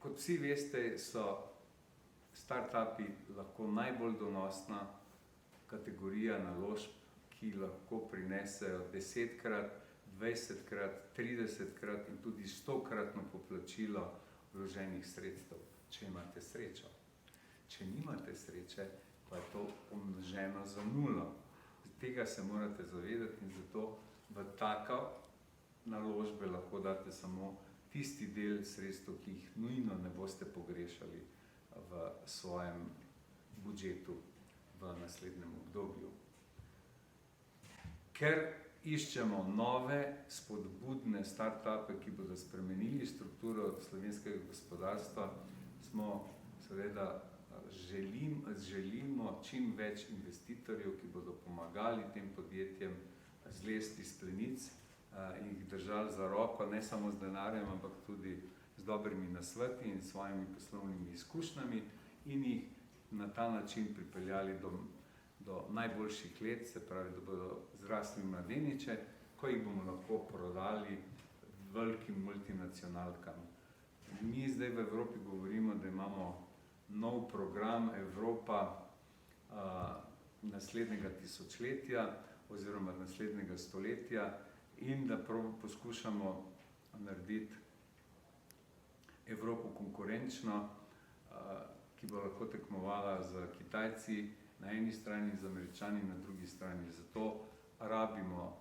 Kot vsi veste, so startupi lahko najbolj donosna kategorija naložb, ki lahko prinesejo 10-krat, 20-krat, 30-krat in tudi 100-kratno poplačilo vloženih sredstev, če imate srečo. Če nimate sreče, pa je to pomnoženo za 0. Tega se morate zavedati in zato v taka naložbe lahko date samo tisti del sredstev, ki jih nujno ne boste pogrešali v svojem budžetu v naslednjem obdobju. Ker iščemo nove, spodbudne startupe, ki bodo spremenili strukturo slovenskega gospodarstva, smo seveda želimo čim več investitorjev, ki bodo pomagali tem podjetjem zlesti iz plenic in jih držali za roko, ne samo z denarjem, ampak tudi z dobrimi nasveti in svojimi poslovnimi izkušnjami in jih na ta način pripeljali do najboljših let, se pravi, da bodo zrasli mladeniče, ko jih bomo lahko prodali velikim multinacionalkam. Mi zdaj v Evropi govorimo, da imamo nov program Evropa naslednjega tisočletja oziroma naslednjega stoletja in da poskušamo narediti Evropo konkurenčno, ki bo lahko tekmovala z Kitajci na eni strani, z Američani na drugi strani. Zato rabimo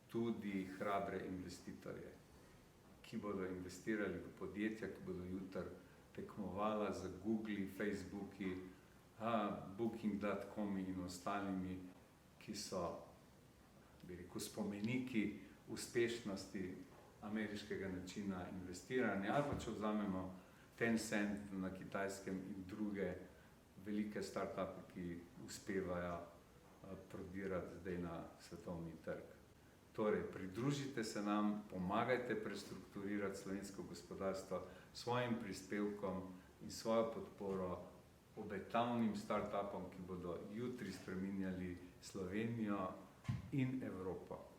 tudi hrabre investitorje, ki bodo investirali v podjetja, ki bodo jutri tekmovala z Google, Facebooki, Booking.com in ostalimi, ki so, bi rekel, spomeniki uspešnosti ameriškega načina investiranja, ali pa če vzamemo Tencent na Kitajskem in druge velike startupe, ki uspevajo prodirati zdaj na svetovni trg. Torej, pridružite se nam, pomagajte prestrukturirati slovensko gospodarstvo svojim prispevkom in svojo podporo obetavnim startupom, ki bodo jutri spreminjali Slovenijo in Evropo.